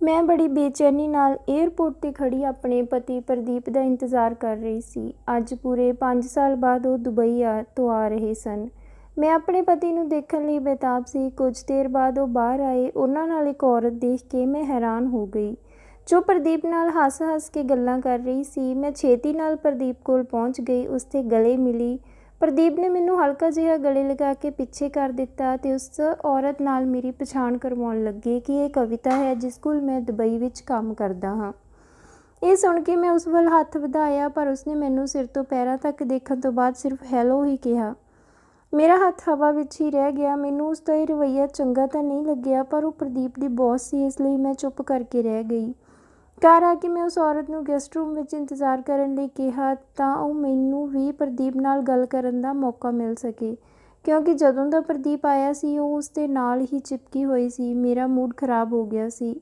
ਮੈਂ ਬੜੀ ਬੇਚੈਨੀ ਨਾਲ ਏਅਰਪੋਰਟ 'ਤੇ ਖੜ੍ਹੀ ਆਪਣੇ ਪਤੀ ਪ੍ਰਦੀਪ ਦਾ ਇੰਤਜ਼ਾਰ ਕਰ ਰਹੀ ਸੀ। ਅੱਜ ਪੂਰੇ 5 ਸਾਲ ਬਾਅਦ ਉਹ ਦੁਬਈ ਤੋਂ ਆ ਰਹੇ ਸਨ। ਮੈਂ ਆਪਣੇ ਪਤੀ ਨੂੰ ਦੇਖਣ ਲਈ ਬੇਤਾਬ ਸੀ। ਕੁਝ ਦੇਰ ਬਾਅਦ ਉਹ ਬਾਹਰ ਆਏ। ਉਹਨਾਂ ਨਾਲ ਇੱਕ ਔਰਤ ਦੇਖ ਕੇ ਮੈਂ ਹੈਰਾਨ ਹੋ ਗਈ, ਜੋ ਪ੍ਰਦੀਪ ਨਾਲ ਹੱਸ-ਹੱਸ ਕੇ ਗੱਲਾਂ ਕਰ ਰਹੀ ਸੀ। ਮੈਂ ਛੇਤੀ ਨਾਲ ਪ੍ਰਦੀਪ ਕੋਲ ਪਹੁੰਚ ਗਈ, ਉਸ ਦੇ ਗਲੇ ਮਿਲੀ। ਪ੍ਰਦੀਪ ਨੇ ਮੈਨੂੰ ਹਲਕਾ ਜਿਹਾ ਗਲੇ ਲਗਾ ਕੇ ਪਿੱਛੇ ਕਰ ਦਿੱਤਾ ਅਤੇ ਉਸ ਔਰਤ ਨਾਲ ਮੇਰੀ ਪਛਾਣ ਕਰਵਾਉਣ ਲੱਗੇ ਕਿ ਇਹ ਕਵਿਤਾ ਹੈ, ਜਿਸ ਕੋਲ ਮੈਂ ਦੁਬਈ ਵਿੱਚ ਕੰਮ ਕਰਦਾ ਹਾਂ। ਇਹ ਸੁਣ ਕੇ ਮੈਂ ਉਸ ਵੱਲ ਹੱਥ ਵਧਾਇਆ, ਪਰ ਉਸਨੇ ਮੈਨੂੰ ਸਿਰ ਤੋਂ ਪੈਰਾਂ ਤੱਕ ਦੇਖਣ ਤੋਂ ਬਾਅਦ ਸਿਰਫ ਹੈਲੋ ਹੀ ਕਿਹਾ। ਮੇਰਾ ਹੱਥ ਹਵਾ ਵਿੱਚ ਹੀ ਰਹਿ ਗਿਆ। ਮੈਨੂੰ ਉਸ ਦਾ ਇਹ ਰਵੱਈਆ ਚੰਗਾ ਤਾਂ ਨਹੀਂ ਲੱਗਿਆ, ਪਰ ਉਹ ਪ੍ਰਦੀਪ ਦੀ ਬੌਸ ਸੀ, ਇਸ ਲਈ ਮੈਂ ਚੁੱਪ ਕਰਕੇ ਰਹਿ ਗਈ। ਘਰ ਆ ਕੇ ਮੈਂ ਉਸ ਔਰਤ ਨੂੰ ਗੈਸਟ ਰੂਮ ਵਿੱਚ ਇੰਤਜ਼ਾਰ ਕਰਨ ਲਈ ਕਿਹਾ ਤਾਂ ਉਹ ਮੈਨੂੰ ਵੀ ਪ੍ਰਦੀਪ ਨਾਲ ਗੱਲ ਕਰਨ ਦਾ ਮੌਕਾ ਮਿਲ ਸਕੇ, ਕਿਉਂਕਿ ਜਦੋਂ ਦਾ ਪ੍ਰਦੀਪ ਆਇਆ ਸੀ ਉਹ ਉਸ ਦੇ ਨਾਲ ਹੀ ਚਿਪਕੀ ਹੋਈ ਸੀ। ਮੇਰਾ ਮੂਡ ਖਰਾਬ ਹੋ ਗਿਆ ਸੀ,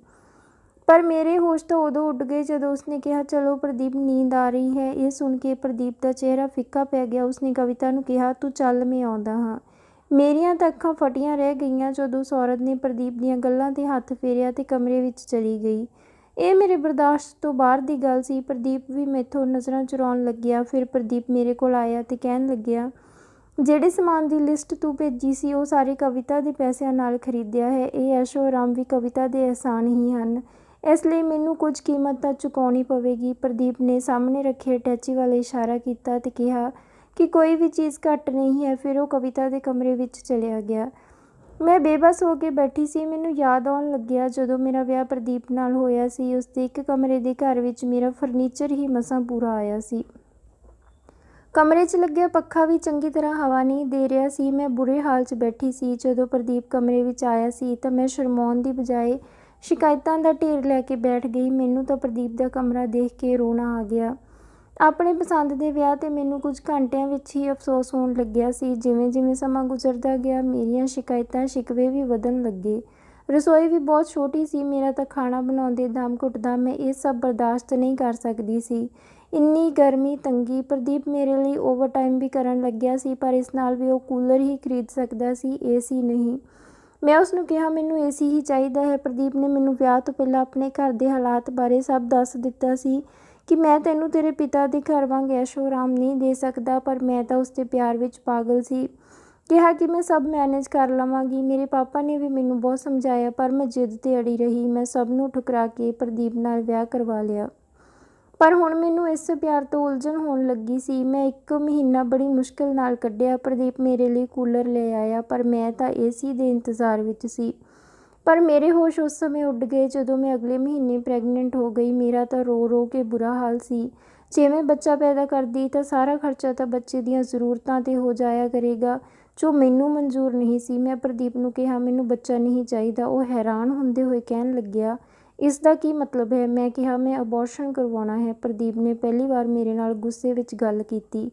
ਪਰ ਮੇਰੇ ਹੋਸ਼ ਤਾਂ ਉਦੋਂ ਉੱਡ ਗਏ ਜਦੋਂ ਉਸਨੇ ਕਿਹਾ, ਚਲੋ ਪ੍ਰਦੀਪ, ਨੀਂਦ ਆ ਰਹੀ ਹੈ। ਇਹ ਸੁਣ ਕੇ ਪ੍ਰਦੀਪ ਦਾ ਚਿਹਰਾ ਫਿੱਕਾ ਪੈ ਗਿਆ। ਉਸਨੇ ਕਵਿਤਾ ਨੂੰ ਕਿਹਾ, ਤੂੰ ਚੱਲ, ਮੈਂ ਆਉਂਦਾ ਹਾਂ। ਮੇਰੀਆਂ ਤਾਂ ਅੱਖਾਂ ਫਟੀਆਂ ਰਹਿ ਗਈਆਂ ਜਦੋਂ ਉਸ ਔਰਤ ਨੇ ਪ੍ਰਦੀਪ ਦੀਆਂ ਗੱਲਾਂ 'ਤੇ ਹੱਥ ਫੇਰਿਆ ਤੇ ਕਮਰੇ ਵਿੱਚ ਚਲੀ ਗਈ। ਇਹ ਮੇਰੇ ਬਰਦਾਸ਼ਤ ਤੋਂ ਬਾਹਰ ਦੀ ਗੱਲ ਸੀ। ਪ੍ਰਦੀਪ ਵੀ ਮੈਥੋਂ ਨਜ਼ਰਾਂ ਚੁਰਾਉਣ ਲੱਗਿਆ। ਫਿਰ ਪ੍ਰਦੀਪ ਮੇਰੇ ਕੋਲ ਆਇਆ ਤੇ ਕਹਿਣ ਲੱਗਿਆ, ਜਿਹੜੇ ਸਮਾਨ ਦੀ ਲਿਸਟ ਤੂੰ ਭੇਜੀ ਸੀ ਉਹ ਸਾਰੇ ਕਵਿਤਾ ਦੇ ਪੈਸਿਆਂ ਨਾਲ ਖਰੀਦਿਆ ਹੈ। ਇਹ ਐਸ਼ੋ ਆਰਾਮ ਵੀ ਕਵਿਤਾ ਦੇ ਅਹਿਸਾਨ ਹੀ ਹਨ, ਇਸ ਲਈ ਮੈਨੂੰ ਕੁਝ ਕੀਮਤ ਤਾਂ ਚੁਕਾਉਣੀ ਪਵੇਗੀ। ਪ੍ਰਦੀਪ ਨੇ ਸਾਹਮਣੇ ਰੱਖੇ ਅਟੈਚੀ ਵੱਲ ਇਸ਼ਾਰਾ ਕੀਤਾ ਤੇ ਕਿਹਾ ਕਿ ਕੋਈ ਵੀ ਚੀਜ਼ ਘੱਟ ਨਹੀਂ ਹੈ। ਫਿਰ ਉਹ ਕਵਿਤਾ ਦੇ ਕਮਰੇ ਵਿੱਚ ਚਲਿਆ ਗਿਆ। ਮੈਂ ਬੇਬਸ ਹੋ ਕੇ ਬੈਠੀ ਸੀ। ਮੈਨੂੰ ਯਾਦ ਆਉਣ ਲੱਗਿਆ ਜਦੋਂ ਮੇਰਾ ਵਿਆਹ ਪ੍ਰਦੀਪ ਨਾਲ ਹੋਇਆ ਸੀ। ਉਸ ਦੇ ਇੱਕ ਕਮਰੇ ਦੇ ਘਰ ਵਿੱਚ ਮੇਰਾ ਫਰਨੀਚਰ ਹੀ ਮਸਾਂ ਪੂਰਾ ਆਇਆ ਸੀ। ਕਮਰੇ 'ਚ ਲੱਗਿਆ ਪੱਖਾ ਵੀ ਚੰਗੀ ਤਰ੍ਹਾਂ ਹਵਾ ਨਹੀਂ ਦੇ ਰਿਹਾ ਸੀ। ਮੈਂ ਬੁਰੇ ਹਾਲ 'ਚ ਬੈਠੀ ਸੀ। ਜਦੋਂ ਪ੍ਰਦੀਪ ਕਮਰੇ ਵਿੱਚ ਆਇਆ ਸੀ ਤਾਂ ਮੈਂ ਸ਼ਰਮਾਉਣ ਦੀ ਬਜਾਏ ਸ਼ਿਕਾਇਤਾਂ ਦਾ ਢੇਰ ਲੈ ਕੇ ਬੈਠ ਗਈ। ਮੈਨੂੰ ਤਾਂ ਪ੍ਰਦੀਪ ਦਾ ਕਮਰਾ ਦੇਖ ਕੇ ਰੋਣਾ ਆ ਗਿਆ। ਆਪਣੇ ਪਸੰਦ ਦੇ ਵਿਆਹ 'ਤੇ ਮੈਨੂੰ ਕੁਝ ਘੰਟਿਆਂ ਵਿੱਚ ਹੀ ਅਫਸੋਸ ਹੋਣ ਲੱਗਿਆ ਸੀ। ਜਿਵੇਂ ਜਿਵੇਂ ਸਮਾਂ ਗੁਜ਼ਰਦਾ ਗਿਆ, ਮੇਰੀਆਂ ਸ਼ਿਕਾਇਤਾਂ ਸ਼ਿਕਵੇ ਵੀ ਵਧਣ ਲੱਗੇ। ਰਸੋਈ ਵੀ ਬਹੁਤ ਛੋਟੀ ਸੀ। ਮੇਰਾ ਤਾਂ ਖਾਣਾ ਬਣਾਉਂਦੇ ਦਮ ਘੁੱਟਦਾ। ਮੈਂ ਇਹ ਸਭ ਬਰਦਾਸ਼ਤ ਨਹੀਂ ਕਰ ਸਕਦੀ ਸੀ। ਇੰਨੀ ਗਰਮੀ, ਤੰਗੀ। ਪ੍ਰਦੀਪ ਮੇਰੇ ਲਈ ਓਵਰਟਾਈਮ ਵੀ ਕਰਨ ਲੱਗਿਆ ਸੀ, ਪਰ ਇਸ ਨਾਲ ਵੀ ਉਹ ਕੂਲਰ ਹੀ ਖਰੀਦ ਸਕਦਾ ਸੀ, ਏਸੀ ਨਹੀਂ। ਮੈਂ ਉਸਨੂੰ ਕਿਹਾ, ਮੈਨੂੰ ਏਸੀ ਹੀ ਚਾਹੀਦਾ ਹੈ। ਪ੍ਰਦੀਪ ਨੇ ਮੈਨੂੰ ਵਿਆਹ ਤੋਂ ਪਹਿਲਾਂ ਆਪਣੇ ਘਰ ਦੇ ਹਾਲਾਤ ਬਾਰੇ ਸਭ ਦੱਸ ਦਿੱਤਾ ਸੀ ਕਿ ਮੈਂ ਤੈਨੂੰ ਤੇਰੇ ਪਿਤਾ ਦੇ ਘਰ ਵਾਂਗ ਐਸ਼ੋ ਆਰਾਮ ਨਹੀਂ ਦੇ ਸਕਦਾ, ਪਰ ਮੈਂ ਤਾਂ ਉਸਦੇ ਪਿਆਰ ਵਿੱਚ ਪਾਗਲ ਸੀ। ਕਿਹਾ ਕਿ ਮੈਂ ਸਭ ਮੈਨੇਜ ਕਰ ਲਵਾਂਗੀ। ਮੇਰੇ ਪਾਪਾ ਨੇ ਵੀ ਮੈਨੂੰ ਬਹੁਤ ਸਮਝਾਇਆ, ਪਰ ਮੈਂ ਜਿੱਦ 'ਤੇ ਅੜੀ ਰਹੀ। ਮੈਂ ਸਭ ਨੂੰ ਠੁਕਰਾ ਕੇ ਪ੍ਰਦੀਪ ਨਾਲ ਵਿਆਹ ਕਰਵਾ ਲਿਆ। ਪਰ ਹੁਣ ਮੈਨੂੰ ਇਸ ਪਿਆਰ ਤੋਂ ਉਲਝਣ ਹੋਣ ਲੱਗੀ ਸੀ। ਮੈਂ 1 ਮਹੀਨਾ ਬੜੀ ਮੁਸ਼ਕਿਲ ਨਾਲ ਕੱਢਿਆ। ਪ੍ਰਦੀਪ ਮੇਰੇ ਲਈ ਕੂਲਰ ਲੈ ਆਇਆ, ਪਰ ਮੈਂ ਤਾਂ ਏਸੀ ਦੇ ਇੰਤਜ਼ਾਰ ਵਿੱਚ ਸੀ। ਪਰ ਮੇਰੇ ਹੋਸ਼ ਉਸ ਸਮੇਂ ਉੱਡ ਗਏ ਜਦੋਂ ਮੈਂ ਅਗਲੇ ਮਹੀਨੇ ਪ੍ਰੈਗਨੈਂਟ ਹੋ ਗਈ। ਮੇਰਾ ਤਾਂ ਰੋ ਰੋ ਕੇ ਬੁਰਾ ਹਾਲ ਸੀ। ਜੇ ਮੈਂ ਬੱਚਾ ਪੈਦਾ ਕਰਦੀ ਤਾਂ ਸਾਰਾ ਖਰਚਾ ਤਾਂ ਬੱਚੇ ਦੀਆਂ ਜ਼ਰੂਰਤਾਂ 'ਤੇ ਹੋ ਜਾਇਆ ਕਰੇਗਾ, ਜੋ ਮੈਨੂੰ ਮਨਜ਼ੂਰ ਨਹੀਂ ਸੀ। ਮੈਂ ਪ੍ਰਦੀਪ ਨੂੰ ਕਿਹਾ, ਮੈਨੂੰ ਬੱਚਾ ਨਹੀਂ ਚਾਹੀਦਾ। ਉਹ ਹੈਰਾਨ ਹੁੰਦੇ ਹੋਏ ਕਹਿਣ ਲੱਗਿਆ, ਇਸ ਦਾ ਕੀ ਮਤਲਬ ਹੈ? ਮੈਂ ਕਿਹਾ, ਮੈਂ ਅਬੋਰਸ਼ਨ ਕਰਵਾਉਣਾ ਹੈ। ਪ੍ਰਦੀਪ ਨੇ ਪਹਿਲੀ ਵਾਰ ਮੇਰੇ ਨਾਲ ਗੁੱਸੇ ਵਿੱਚ ਗੱਲ ਕੀਤੀ।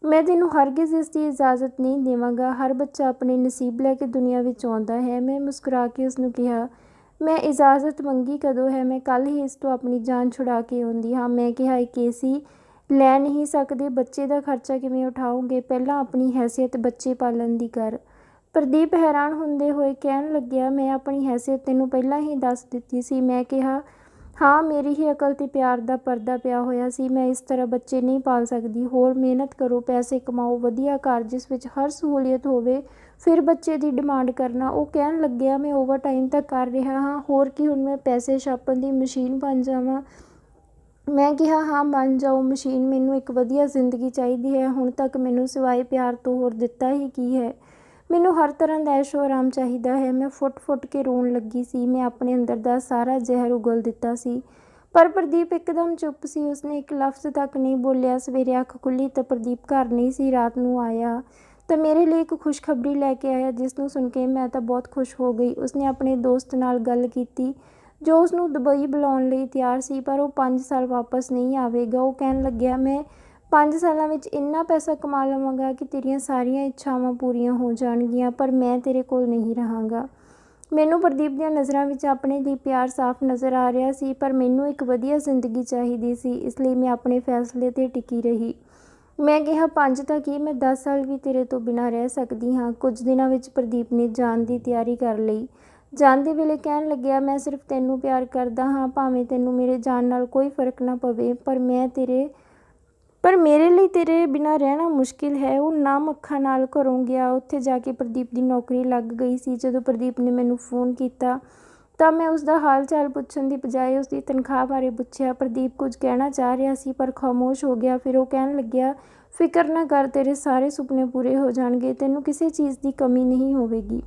ਮੈਂ ਤੈਨੂੰ ਹਰਗਿਜ਼ ਇਸ ਦੀ ਇਜਾਜ਼ਤ ਨਹੀਂ ਦੇਵਾਂਗਾ। ਹਰ ਬੱਚਾ ਆਪਣੇ ਨਸੀਬ ਲੈ ਕੇ ਦੁਨੀਆ ਵਿੱਚ ਆਉਂਦਾ ਹੈ। ਮੈਂ ਮੁਸਕਰਾ ਕੇ ਉਸਨੂੰ ਕਿਹਾ, ਮੈਂ ਇਜਾਜ਼ਤ ਮੰਗੀ ਕਦੋਂ ਹੈ? ਮੈਂ ਕੱਲ੍ਹ ਹੀ ਇਸ ਤੋਂ ਆਪਣੀ ਜਾਨ ਛੁਡਾ ਕੇ ਆਉਂਦੀ ਹਾਂ। ਮੈਂ ਕਿਹਾ, ਇੱਕ ਏਸੀ ਲੈ ਨਹੀਂ ਸਕਦੇ, ਬੱਚੇ ਦਾ ਖਰਚਾ ਕਿਵੇਂ ਉਠਾਓਗੇ? ਪਹਿਲਾਂ ਆਪਣੀ ਹੈਸੀਅਤ ਬੱਚੇ ਪਾਲਣ ਦੀ ਕਰ। ਪ੍ਰਦੀਪ ਹੈਰਾਨ ਹੁੰਦੇ ਹੋਏ ਕਹਿਣ ਲੱਗਿਆ, ਮੈਂ ਆਪਣੀ ਹੈਸੀਅਤ ਤੈਨੂੰ ਪਹਿਲਾਂ ਹੀ ਦੱਸ ਦਿੱਤੀ ਸੀ। ਮੈਂ ਕਿਹਾ, ਹਾਂ, ਮੇਰੀ ਹੀ ਅਕਲ 'ਤੇ ਪਿਆਰ ਦਾ ਪਰਦਾ ਪਿਆ ਹੋਇਆ ਸੀ। ਮੈਂ ਇਸ ਤਰ੍ਹਾਂ ਬੱਚੇ ਨਹੀਂ ਪਾਲ ਸਕਦੀ। ਹੋਰ ਮਿਹਨਤ ਕਰੋ, ਪੈਸੇ ਕਮਾਓ, ਵਧੀਆ ਘਰ ਜਿਸ ਵਿੱਚ ਹਰ ਸਹੂਲੀਅਤ ਹੋਵੇ, ਫਿਰ ਬੱਚੇ ਦੀ ਡਿਮਾਂਡ ਕਰਨਾ। ਉਹ ਕਹਿਣ ਲੱਗਿਆ, ਮੈਂ ਓਵਰਟਾਈਮ ਤਾਂ ਕਰ ਰਿਹਾ ਹਾਂ, ਹੋਰ ਕੀ ਹੁਣ ਮੈਂ ਪੈਸੇ ਛਾਪਣ ਦੀ ਮਸ਼ੀਨ ਬਣ ਜਾਵਾਂ? ਮੈਂ ਕਿਹਾ, ਹਾਂ, ਬਣ ਜਾਓ ਮਸ਼ੀਨ। ਮੈਨੂੰ ਇੱਕ ਵਧੀਆ ਜ਼ਿੰਦਗੀ ਚਾਹੀਦੀ ਹੈ। ਹੁਣ ਤੱਕ ਮੈਨੂੰ ਸਿਵਾਏ ਪਿਆਰ ਤੋਂ ਹੋਰ ਦਿੱਤਾ ਹੀ ਕੀ ਹੈ? ਮੈਨੂੰ ਹਰ ਤਰ੍ਹਾਂ ਦਾ ਐਸ਼ੋ ਆਰਾਮ ਚਾਹੀਦਾ ਹੈ। ਮੈਂ ਫੁੱਟ-ਫੁੱਟ ਕੇ ਰੋਣ ਲੱਗੀ ਸੀ। ਮੈਂ ਆਪਣੇ ਅੰਦਰ ਦਾ ਸਾਰਾ ਜ਼ਹਿਰ ਉਗਲ ਦਿੱਤਾ ਸੀ। ਪਰ ਪ੍ਰਦੀਪ ਇੱਕਦਮ ਚੁੱਪ ਸੀ। ਉਸਨੇ ਇੱਕ ਲਫ਼ਜ਼ ਤੱਕ ਨਹੀਂ ਬੋਲਿਆ। ਸਵੇਰੇ ਅੱਖ ਖੁੱਲ੍ਹੀ ਤਾਂ ਪ੍ਰਦੀਪ ਘਰ ਨਹੀਂ ਸੀ। ਰਾਤ ਨੂੰ ਆਇਆ ਤਾਂ ਮੇਰੇ ਲਈ ਇੱਕ ਖੁਸ਼ਖਬਰੀ ਲੈ ਕੇ ਆਇਆ, ਜਿਸ ਨੂੰ ਸੁਣ ਕੇ ਮੈਂ ਤਾਂ ਬਹੁਤ ਖੁਸ਼ ਹੋ ਗਈ। ਉਸਨੇ ਆਪਣੇ ਦੋਸਤ ਨਾਲ ਗੱਲ ਕੀਤੀ ਜੋ ਉਸਨੂੰ ਦੁਬਈ ਬੁਲਾਉਣ ਲਈ ਤਿਆਰ ਸੀ, ਪਰ ਉਹ 5 ਸਾਲ ਵਾਪਸ ਨਹੀਂ ਆਵੇਗਾ। ਉਹ ਕਹਿਣ ਲੱਗਿਆ, ਮੈਂ 5 ਸਾਲਾਂ ਵਿੱਚ ਇੰਨਾ ਪੈਸਾ ਕਮਾ ਲਵਾਂਗਾ ਕਿ ਤੇਰੀਆਂ ਸਾਰੀਆਂ ਇੱਛਾਵਾਂ ਪੂਰੀਆਂ ਹੋ ਜਾਣਗੀਆਂ, ਪਰ ਮੈਂ ਤੇਰੇ ਕੋਲ ਨਹੀਂ ਰਹਾਂਗਾ। ਮੈਨੂੰ ਪ੍ਰਦੀਪ ਦੀਆਂ ਨਜ਼ਰਾਂ ਵਿੱਚ ਆਪਣੇ ਲਈ ਪਿਆਰ ਸਾਫ਼ ਨਜ਼ਰ ਆ ਰਿਹਾ ਸੀ, ਪਰ ਮੈਨੂੰ ਇੱਕ ਵਧੀਆ ਜ਼ਿੰਦਗੀ ਚਾਹੀਦੀ ਸੀ। ਇਸ ਲਈ ਮੈਂ ਆਪਣੇ ਫੈਸਲੇ 'ਤੇ ਟਿਕੀ ਰਹੀ। ਮੈਂ ਕਿਹਾ, 5 ਤਾਂ ਕੀ, ਮੈਂ 10 ਸਾਲ ਵੀ ਤੇਰੇ ਤੋਂ ਬਿਨਾਂ ਰਹਿ ਸਕਦੀ ਹਾਂ। ਕੁਝ ਦਿਨਾਂ ਵਿੱਚ ਪ੍ਰਦੀਪ ਨੇ ਜਾਣ ਦੀ ਤਿਆਰੀ ਕਰ ਲਈ। ਜਾਂਦੇ ਵੇਲੇ ਕਹਿਣ ਲੱਗਿਆ, ਮੈਂ ਸਿਰਫ ਤੈਨੂੰ ਪਿਆਰ ਕਰਦਾ ਹਾਂ, ਭਾਵੇਂ ਤੈਨੂੰ ਮੇਰੇ ਜਾਣ ਨਾਲ ਕੋਈ ਫ਼ਰਕ ਨਾ ਪਵੇ, ਪਰ ਮੇਰੇ ਲਈ ਤੇਰੇ ਬਿਨਾਂ ਰਹਿਣਾ ਮੁਸ਼ਕਿਲ ਹੈ। ਉਹ ਨਮ ਅੱਖਾਂ ਨਾਲ ਘਰੋਂ ਗਿਆ। ਉੱਥੇ ਜਾ ਕੇ ਪ੍ਰਦੀਪ ਦੀ ਨੌਕਰੀ ਲੱਗ ਗਈ ਸੀ। ਜਦੋਂ ਪ੍ਰਦੀਪ ਨੇ ਮੈਨੂੰ ਫ਼ੋਨ ਕੀਤਾ ਤਾਂ ਮੈਂ ਉਸਦਾ ਹਾਲ ਚਾਲ ਪੁੱਛਣ ਦੀ ਬਜਾਏ ਉਸਦੀ ਤਨਖਾਹ ਬਾਰੇ ਪੁੱਛਿਆ। ਪ੍ਰਦੀਪ ਕੁਝ ਕਹਿਣਾ ਚਾਹ ਰਿਹਾ ਸੀ ਪਰ ਖਾਮੋਸ਼ ਹੋ ਗਿਆ। ਫਿਰ ਉਹ ਕਹਿਣ ਲੱਗਿਆ, ਫਿਕਰ ਨਾ ਕਰ, ਤੇਰੇ ਸਾਰੇ ਸੁਪਨੇ ਪੂਰੇ ਹੋ ਜਾਣਗੇ, ਤੈਨੂੰ ਕਿਸੇ ਚੀਜ਼ ਦੀ ਕਮੀ ਨਹੀਂ ਹੋਵੇਗੀ।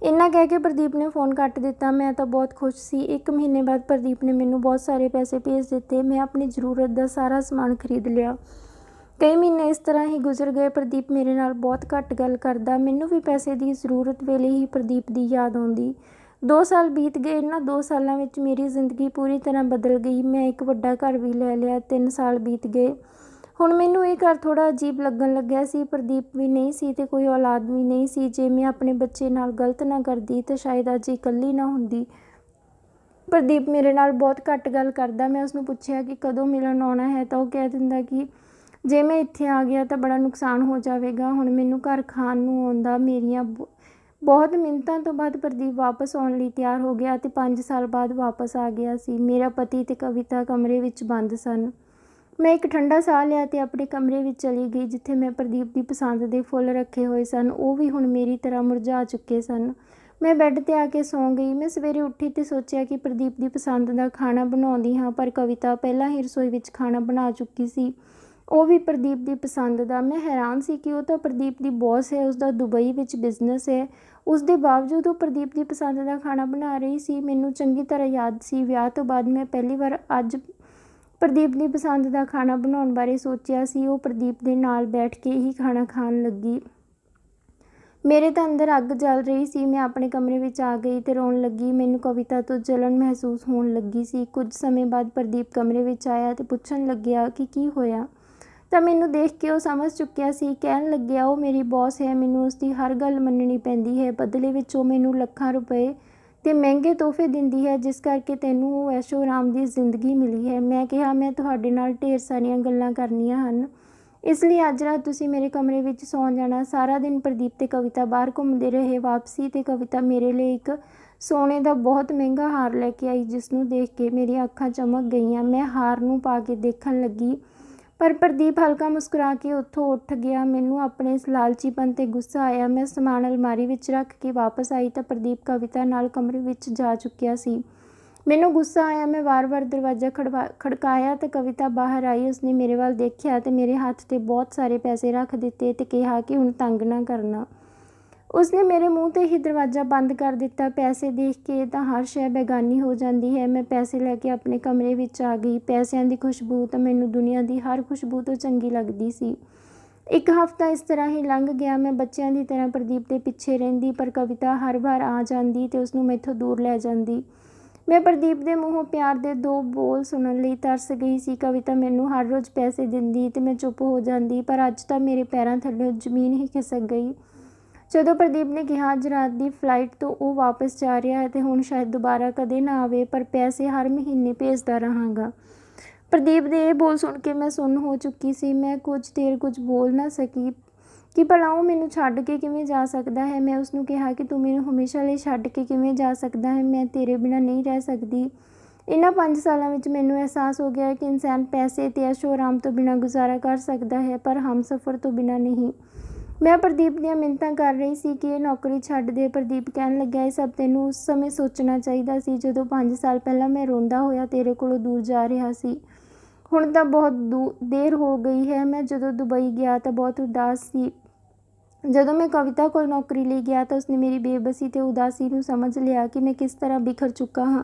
ਇੰਨਾ ਕਹਿ ਕੇ ਪ੍ਰਦੀਪ ਨੇ ਫ਼ੋਨ ਕੱਟ ਦਿੱਤਾ। ਮੈਂ ਤਾਂ ਬਹੁਤ ਖੁਸ਼ ਸੀ। 1 ਮਹੀਨੇ ਬਾਅਦ ਪ੍ਰਦੀਪ ਨੇ ਮੈਨੂੰ ਬਹੁਤ ਸਾਰੇ ਪੈਸੇ ਭੇਜ ਦਿੱਤੇ। ਮੈਂ ਆਪਣੀ ਜ਼ਰੂਰਤ ਦਾ ਸਾਰਾ ਸਮਾਨ ਖਰੀਦ ਲਿਆ। ਕਈ ਮਹੀਨੇ ਇਸ ਤਰ੍ਹਾਂ ਹੀ ਗੁਜ਼ਰ ਗਏ। ਪ੍ਰਦੀਪ ਮੇਰੇ ਨਾਲ ਬਹੁਤ ਘੱਟ ਗੱਲ ਕਰਦਾ। ਮੈਨੂੰ ਵੀ ਪੈਸੇ ਦੀ ਜ਼ਰੂਰਤ ਵੇਲੇ ਹੀ ਪ੍ਰਦੀਪ ਦੀ ਯਾਦ ਆਉਂਦੀ। 2 ਸਾਲ ਬੀਤ ਗਏ। ਇਹਨਾਂ 2 ਸਾਲਾਂ ਵਿੱਚ ਮੇਰੀ ਜ਼ਿੰਦਗੀ ਪੂਰੀ ਤਰ੍ਹਾਂ ਬਦਲ ਗਈ। ਮੈਂ ਇੱਕ ਵੱਡਾ ਘਰ ਵੀ ਲੈ ਲਿਆ। 3 ਸਾਲ ਬੀਤ ਗਏ। ਹੁਣ ਮੈਨੂੰ ਇਹ ਘਰ ਥੋੜ੍ਹਾ ਅਜੀਬ ਲੱਗਣ ਲੱਗਿਆ ਸੀ। ਪ੍ਰਦੀਪ ਵੀ ਨਹੀਂ ਸੀ ਅਤੇ ਕੋਈ ਔਲਾਦ ਵੀ ਨਹੀਂ ਸੀ। ਜੇ ਮੈਂ ਆਪਣੇ ਬੱਚੇ ਨਾਲ ਗਲਤ ਨਾ ਕਰਦੀ ਤਾਂ ਸ਼ਾਇਦ ਅੱਜ ਇਕੱਲੀ ਨਾ ਹੁੰਦੀ। ਪ੍ਰਦੀਪ ਮੇਰੇ ਨਾਲ ਬਹੁਤ ਘੱਟ ਗੱਲ ਕਰਦਾ। ਮੈਂ ਉਸਨੂੰ ਪੁੱਛਿਆ ਕਿ ਕਦੋਂ ਮਿਲਣ ਆਉਣਾ ਹੈ ਤਾਂ ਉਹ ਕਹਿ ਦਿੰਦਾ ਕਿ ਜੇ ਮੈਂ ਇੱਥੇ ਆ ਗਿਆ ਤਾਂ ਬੜਾ ਨੁਕਸਾਨ ਹੋ ਜਾਵੇਗਾ। ਹੁਣ ਮੈਨੂੰ ਘਰ ਖਾਣ ਨੂੰ ਆਉਂਦਾ। ਮੇਰੀਆਂ ਬਹੁਤ ਮਿੰਨਤਾਂ ਤੋਂ ਬਾਅਦ ਪ੍ਰਦੀਪ ਵਾਪਸ ਆਉਣ ਲਈ ਤਿਆਰ ਹੋ ਗਿਆ ਅਤੇ 5 ਸਾਲ ਬਾਅਦ ਵਾਪਸ ਆ ਗਿਆ ਸੀ। ਮੇਰਾ ਪਤੀ ਅਤੇ ਕਵਿਤਾ ਕਮਰੇ ਵਿੱਚ ਬੰਦ ਸਨ। ਮੈਂ ਇੱਕ ਠੰਡਾ ਸਾਹ ਲਿਆ ਅਤੇ ਆਪਣੇ ਕਮਰੇ ਵਿੱਚ ਚਲੀ ਗਈ ਜਿੱਥੇ ਮੈਂ ਪ੍ਰਦੀਪ ਦੀ ਪਸੰਦ ਦੇ ਫੁੱਲ ਰੱਖੇ ਹੋਏ ਸਨ। ਉਹ ਵੀ ਹੁਣ ਮੇਰੀ ਤਰ੍ਹਾਂ ਮੁਰਝਾ ਚੁੱਕੇ ਸਨ। ਮੈਂ ਬੈੱਡ 'ਤੇ ਆ ਕੇ ਸੌਂ ਗਈ। ਮੈਂ ਸਵੇਰੇ ਉੱਠੀ ਅਤੇ ਸੋਚਿਆ ਕਿ ਪ੍ਰਦੀਪ ਦੀ ਪਸੰਦ ਦਾ ਖਾਣਾ ਬਣਾਉਂਦੀ ਹਾਂ, ਪਰ ਕਵਿਤਾ ਪਹਿਲਾਂ ਹੀ ਰਸੋਈ ਵਿੱਚ ਖਾਣਾ ਬਣਾ ਚੁੱਕੀ ਸੀ, ਉਹ ਵੀ ਪ੍ਰਦੀਪ ਦੀ ਪਸੰਦ ਦਾ। ਮੈਂ ਹੈਰਾਨ ਸੀ ਕਿ ਉਹ ਤਾਂ ਪ੍ਰਦੀਪ ਦੀ ਬੌਸ ਹੈ, ਉਸਦਾ ਦੁਬਈ ਵਿੱਚ ਬਿਜ਼ਨਸ ਹੈ। ਉਸ ਦੇ ਬਾਵਜੂਦ ਉਹ ਪ੍ਰਦੀਪ ਦੀ ਪਸੰਦ ਦਾ ਖਾਣਾ ਬਣਾ ਰਹੀ ਸੀ। ਮੈਨੂੰ ਚੰਗੀ ਤਰ੍ਹਾਂ ਯਾਦ ਸੀ, ਵਿਆਹ ਤੋਂ ਬਾਅਦ ਮੈਂ ਪਹਿਲੀ ਵਾਰ ਅੱਜ ਪ੍ਰਦੀਪ ਦੀ ਪਸੰਦ ਦਾ ਖਾਣਾ ਬਣਾਉਣ ਬਾਰੇ ਸੋਚਿਆ ਸੀ। ਉਹ ਪ੍ਰਦੀਪ ਦੇ ਨਾਲ ਬੈਠ ਕੇ ਹੀ ਖਾਣਾ ਖਾਣ ਲੱਗੀ। ਮੇਰੇ ਤਾਂ ਅੰਦਰ ਅੱਗ ਜਲ ਰਹੀ ਸੀ। ਮੈਂ ਆਪਣੇ ਕਮਰੇ ਵਿੱਚ ਆ ਗਈ ਅਤੇ ਰੋਣ ਲੱਗੀ। ਮੈਨੂੰ ਕਵਿਤਾ ਤੋਂ ਜਲਨ ਮਹਿਸੂਸ ਹੋਣ ਲੱਗੀ ਸੀ। ਕੁਝ ਸਮੇਂ ਬਾਅਦ ਪ੍ਰਦੀਪ ਕਮਰੇ ਵਿੱਚ ਆਇਆ ਅਤੇ ਪੁੱਛਣ ਲੱਗਿਆ ਕਿ ਕੀ ਹੋਇਆ। ਤਾਂ ਮੈਨੂੰ ਦੇਖ ਕੇ ਉਹ ਸਮਝ ਚੁੱਕਿਆ ਸੀ। ਕਹਿਣ ਲੱਗਿਆ, ਉਹ ਮੇਰੀ ਬੌਸ ਹੈ, ਮੈਨੂੰ ਉਸਦੀ ਹਰ ਗੱਲ ਮੰਨਣੀ ਪੈਂਦੀ ਹੈ। ਬਦਲੇ ਵਿੱਚ ਉਹ ਮੈਨੂੰ ਲੱਖਾਂ ਰੁਪਏ ਅਤੇ ਮਹਿੰਗੇ ਤੋਹਫੇ ਦਿੰਦੀ ਹੈ, ਜਿਸ ਕਰਕੇ ਤੈਨੂੰ ਉਹ ਐਸ਼ੋ ਆਰਾਮ ਦੀ ਜ਼ਿੰਦਗੀ ਮਿਲੀ ਹੈ। ਮੈਂ ਕਿਹਾ, ਮੈਂ ਤੁਹਾਡੇ ਨਾਲ ਢੇਰ ਸਾਰੀਆਂ ਗੱਲਾਂ ਕਰਨੀਆਂ ਹਨ, ਇਸ ਲਈ ਅੱਜ ਰਾਤ ਤੁਸੀਂ ਮੇਰੇ ਕਮਰੇ ਵਿੱਚ ਸੌਂ ਜਾਣਾ। ਸਾਰਾ ਦਿਨ ਪ੍ਰਦੀਪ ਅਤੇ ਕਵਿਤਾ ਬਾਹਰ ਘੁੰਮਦੇ ਰਹੇ। ਵਾਪਸੀ 'ਤੇ ਕਵਿਤਾ ਮੇਰੇ ਲਈ ਇੱਕ ਸੋਨੇ ਦਾ ਬਹੁਤ ਮਹਿੰਗਾ ਹਾਰ ਲੈ ਕੇ ਆਈ, ਜਿਸ ਨੂੰ ਦੇਖ ਕੇ ਮੇਰੀਆਂ ਅੱਖਾਂ ਚਮਕ ਗਈਆਂ। ਮੈਂ ਹਾਰ ਨੂੰ ਪਾ ਕੇ ਦੇਖਣ ਲੱਗੀ ਪਰ ਪ੍ਰਦੀਪ ਹਲਕਾ ਮੁਸਕਰਾ ਕੇ ਉੱਥੋਂ ਉੱਠ ਗਿਆ। ਮੈਨੂੰ ਆਪਣੇ ਇਸ ਲਾਲਚੀਪਨ 'ਤੇ ਗੁੱਸਾ ਆਇਆ। ਮੈਂ ਸਮਾਨ ਅਲਮਾਰੀ ਵਿੱਚ ਰੱਖ ਕੇ ਵਾਪਸ ਆਈ ਤਾਂ ਪ੍ਰਦੀਪ ਕਵਿਤਾ ਨਾਲ ਕਮਰੇ ਵਿੱਚ ਜਾ ਚੁੱਕਿਆ ਸੀ। ਮੈਨੂੰ ਗੁੱਸਾ ਆਇਆ। ਮੈਂ ਵਾਰ-ਵਾਰ ਦਰਵਾਜ਼ਾ ਖੜਕਾਇਆ ਤਾਂ ਕਵਿਤਾ ਬਾਹਰ ਆਈ। ਉਸਨੇ ਮੇਰੇ ਵੱਲ ਦੇਖਿਆ ਅਤੇ ਮੇਰੇ ਹੱਥ 'ਤੇ ਬਹੁਤ ਸਾਰੇ ਪੈਸੇ ਰੱਖ ਦਿੱਤੇ ਅਤੇ ਕਿਹਾ ਕਿ ਹੁਣ ਤੰਗ ਨਾ ਕਰਨਾ। ਉਸਨੇ ਮੇਰੇ ਮੂੰਹ 'ਤੇ ਹੀ ਦਰਵਾਜ਼ਾ ਬੰਦ ਕਰ ਦਿੱਤਾ। ਪੈਸੇ ਦੇਖ ਕੇ ਤਾਂ ਹਰ ਸ਼ੈ ਬੇਗਾਨੀ ਹੋ ਜਾਂਦੀ ਹੈ। ਮੈਂ ਪੈਸੇ ਲੈ ਕੇ ਆਪਣੇ ਕਮਰੇ ਵਿੱਚ ਆ ਗਈ। ਪੈਸਿਆਂ ਦੀ ਖੁਸ਼ਬੂ ਤਾਂ ਮੈਨੂੰ ਦੁਨੀਆ ਦੀ ਹਰ ਖੁਸ਼ਬੂ ਤੋਂ ਚੰਗੀ ਲੱਗਦੀ ਸੀ। 1 ਹਫ਼ਤਾ ਇਸ ਤਰ੍ਹਾਂ ਹੀ ਲੰਘ ਗਿਆ। ਮੈਂ ਬੱਚਿਆਂ ਦੀ ਤਰ੍ਹਾਂ ਪ੍ਰਦੀਪ ਦੇ ਪਿੱਛੇ ਰਹਿੰਦੀ, ਪਰ ਕਵਿਤਾ ਹਰ ਵਾਰ ਆ ਜਾਂਦੀ ਅਤੇ ਉਸਨੂੰ ਮੈਥੋਂ ਦੂਰ ਲੈ ਜਾਂਦੀ। ਮੈਂ ਪ੍ਰਦੀਪ ਦੇ ਮੂੰਹੋਂ ਪਿਆਰ ਦੇ 2 ਬੋਲ ਸੁਣਨ ਲਈ ਤਰਸ ਗਈ ਸੀ। ਕਵਿਤਾ ਮੈਨੂੰ ਹਰ ਰੋਜ਼ ਪੈਸੇ ਦਿੰਦੀ ਅਤੇ ਮੈਂ ਚੁੱਪ ਹੋ ਜਾਂਦੀ, ਪਰ ਅੱਜ ਤਾਂ ਮੇਰੇ ਪੈਰਾਂ ਥੱਲੇ ਜ਼ਮੀਨ ਹੀ ਖਿਸਕ ਗਈ ਜਦੋਂ ਪ੍ਰਦੀਪ ਨੇ ਕਿਹਾ ਅੱਜ ਰਾਤ ਦੀ ਫਲਾਈਟ ਤੋਂ ਉਹ ਵਾਪਸ ਜਾ ਰਿਹਾ ਹੈ ਅਤੇ ਹੁਣ ਸ਼ਾਇਦ ਦੁਬਾਰਾ ਕਦੇ ਨਾ ਆਵੇ, ਪਰ ਪੈਸੇ ਹਰ ਮਹੀਨੇ ਭੇਜਦਾ ਰਹਾਂਗਾ। ਪ੍ਰਦੀਪ ਦੇ ਇਹ ਬੋਲ ਸੁਣ ਕੇ ਮੈਂ ਸੁੰਨ ਹੋ ਚੁੱਕੀ ਸੀ। ਮੈਂ ਕੁਝ ਦੇਰ ਕੁਝ ਬੋਲ ਨਾ ਸਕੀ ਕਿ ਭਲਾ ਉਹ ਮੈਨੂੰ ਛੱਡ ਕੇ ਕਿਵੇਂ ਜਾ ਸਕਦਾ ਹੈ। ਮੈਂ ਉਸਨੂੰ ਕਿਹਾ ਕਿ ਤੂੰ ਮੈਨੂੰ ਹਮੇਸ਼ਾ ਲਈ ਛੱਡ ਕੇ ਕਿਵੇਂ ਜਾ ਸਕਦਾ ਹੈ, ਮੈਂ ਤੇਰੇ ਬਿਨਾਂ ਨਹੀਂ ਰਹਿ ਸਕਦੀ। ਇਹਨਾਂ 5 ਸਾਲਾਂ ਵਿੱਚ ਮੈਨੂੰ ਅਹਿਸਾਸ ਹੋ ਗਿਆ ਕਿ ਇਨਸਾਨ ਪੈਸੇ ਅਤੇ ਐਸ਼ੋ ਆਰਾਮ ਤੋਂ ਬਿਨਾਂ ਗੁਜ਼ਾਰਾ ਕਰ ਸਕਦਾ ਹੈ, ਪਰ ਹਮਸਫ਼ਰ ਤੋਂ ਬਿਨਾਂ ਨਹੀਂ। ਮੈਂ ਪ੍ਰਦੀਪ ਦੀਆਂ ਮਿੰਨਤਾਂ ਕਰ ਰਹੀ ਸੀ ਕਿ ਇਹ ਨੌਕਰੀ ਛੱਡ ਦੇ। ਪ੍ਰਦੀਪ ਕਹਿਣ ਲੱਗਿਆ, ਇਹ ਸਭ ਤੈਨੂੰ ਉਸ ਸਮੇਂ ਸੋਚਣਾ ਚਾਹੀਦਾ ਸੀ ਜਦੋਂ 5 ਸਾਲ ਪਹਿਲਾਂ ਮੈਂ ਰੋਂਦਾ ਹੋਇਆ ਤੇਰੇ ਕੋਲੋਂ ਦੂਰ ਜਾ ਰਿਹਾ ਸੀ। ਹੁਣ ਤਾਂ ਬਹੁਤ ਦੇਰ ਹੋ ਗਈ ਹੈ। ਮੈਂ ਜਦੋਂ ਦੁਬਈ ਗਿਆ ਤਾਂ ਬਹੁਤ ਉਦਾਸ ਸੀ। ਜਦੋਂ ਮੈਂ ਕਵਿਤਾ ਕੋਲ ਨੌਕਰੀ ਲਈ ਗਿਆ ਤਾਂ ਉਸਨੇ ਮੇਰੀ ਬੇਬਸੀ ਅਤੇ ਉਦਾਸੀ ਨੂੰ ਸਮਝ ਲਿਆ ਕਿ ਮੈਂ ਕਿਸ ਤਰ੍ਹਾਂ ਬਿਖਰ ਚੁੱਕਾ ਹਾਂ।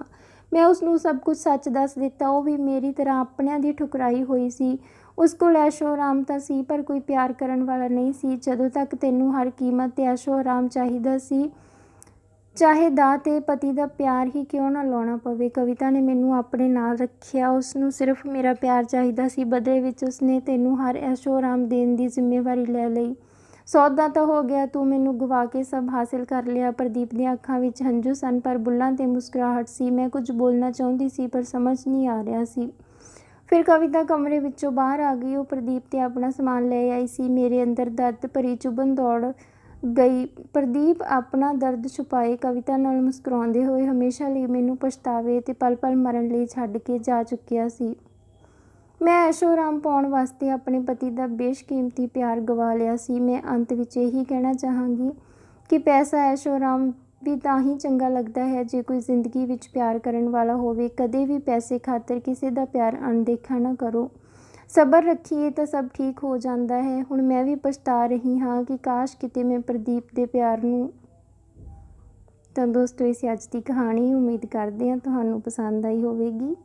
ਮੈਂ ਉਸਨੂੰ ਸਭ ਕੁਝ ਸੱਚ ਦੱਸ ਦਿੱਤਾ। ਉਹ ਵੀ ਮੇਰੀ ਤਰ੍ਹਾਂ ਆਪਣਿਆਂ ਦੀ ਠੁਕਰਾਈ ਹੋਈ ਸੀ। ਉਸ ਕੋਲ ਐਸ਼ੋ ਆਰਾਮ ਤਾਂ ਸੀ, ਪਰ ਕੋਈ ਪਿਆਰ ਕਰਨ ਵਾਲਾ ਨਹੀਂ ਸੀ। ਜਦੋਂ ਤੱਕ ਤੈਨੂੰ ਹਰ ਕੀਮਤ 'ਤੇ ਐਸ਼ੋ ਆਰਾਮ ਚਾਹੀਦਾ ਸੀ, ਚਾਹੇ ਦਾਅ 'ਤੇ ਪਤੀ ਦਾ ਪਿਆਰ ਹੀ ਕਿਉਂ ਨਾ ਲਾਉਣਾ ਪਵੇ। ਕਵਿਤਾ ਨੇ ਮੈਨੂੰ ਆਪਣੇ ਨਾਲ ਰੱਖਿਆ। ਉਸਨੂੰ ਸਿਰਫ ਮੇਰਾ ਪਿਆਰ ਚਾਹੀਦਾ ਸੀ। ਬਦਲੇ ਵਿੱਚ ਉਸਨੇ ਤੈਨੂੰ ਹਰ ਐਸ਼ੋ ਆਰਾਮ ਦੇਣ ਦੀ ਜ਼ਿੰਮੇਵਾਰੀ ਲੈ ਲਈ। ਸੌਦਾ ਤਾਂ ਹੋ ਗਿਆ, ਤੂੰ ਮੈਨੂੰ ਗਵਾ ਕੇ ਸਭ ਹਾਸਿਲ ਕਰ ਲਿਆ। ਪ੍ਰਦੀਪ ਦੀਆਂ ਅੱਖਾਂ ਵਿੱਚ ਹੰਝੂ ਸਨ, ਪਰ ਬੁੱਲ੍ਹਾਂ 'ਤੇ ਮੁਸਕਰਾਹਟ ਸੀ। ਮੈਂ ਕੁਝ ਬੋਲਣਾ ਚਾਹੁੰਦੀ ਸੀ, ਪਰ ਸਮਝ ਨਹੀਂ ਆ ਰਿਹਾ ਸੀ। ਫਿਰ ਕਵਿਤਾ ਕਮਰੇ ਵਿੱਚੋਂ ਬਾਹਰ ਆ ਗਈ। ਉਹ ਪ੍ਰਦੀਪ 'ਤੇ ਆਪਣਾ ਸਮਾਨ ਲੈ ਆਈ ਸੀ। ਮੇਰੇ ਅੰਦਰ ਦਰਦ ਭਰੀ ਚੁਭਣ ਦੌੜ ਗਈ। ਪ੍ਰਦੀਪ ਆਪਣਾ ਦਰਦ ਛੁਪਾਏ ਕਵਿਤਾ ਨਾਲ ਮੁਸਕਰਾਉਂਦੇ ਹੋਏ ਹਮੇਸ਼ਾ ਲਈ ਮੈਨੂੰ ਪਛਤਾਵੇ ਅਤੇ ਪਲ ਪਲ ਮਰਨ ਲਈ ਛੱਡ ਕੇ ਜਾ ਚੁੱਕਿਆ ਸੀ। ਮੈਂ ਐਸ਼ੋ ਆਰਾਮ ਪਾਉਣ ਵਾਸਤੇ ਆਪਣੇ ਪਤੀ ਦਾ ਬੇਸ਼ਕੀਮਤੀ ਪਿਆਰ ਗਵਾ ਲਿਆ ਸੀ। ਮੈਂ ਅੰਤ ਵਿੱਚ ਇਹੀ ਕਹਿਣਾ ਚਾਹਾਂਗੀ ਕਿ ਪੈਸਾ ਐਸ਼ੋ ਆਰਾਮ ਵੀ ਤਾਂ ਹੀ ਚੰਗਾ ਲੱਗਦਾ ਹੈ ਜੇ ਕੋਈ ਜ਼ਿੰਦਗੀ ਵਿੱਚ ਪਿਆਰ ਕਰਨ ਵਾਲਾ ਹੋਵੇ। ਕਦੇ ਵੀ ਪੈਸੇ ਖਾਤਰ ਕਿਸੇ ਦਾ ਪਿਆਰ ਅਣਦੇਖਾ ਨਾ ਕਰੋ। ਸਬਰ ਰੱਖੀਏ ਤਾਂ ਸਭ ਠੀਕ ਹੋ ਜਾਂਦਾ ਹੈ। ਹੁਣ ਮੈਂ ਵੀ ਪਛਤਾ ਰਹੀ ਹਾਂ ਕਿ ਕਾਸ਼ ਕਿਤੇ ਮੈਂ ਪ੍ਰਦੀਪ ਦੇ ਪਿਆਰ ਨੂੰ। ਤਾਂ ਦੋਸਤੋ, ਇਹ ਸੀ ਅੱਜ ਦੀ ਕਹਾਣੀ। ਉਮੀਦ ਕਰਦੇ ਹਾਂ ਤੁਹਾਨੂੰ ਪਸੰਦ ਆਈ ਹੋਵੇਗੀ।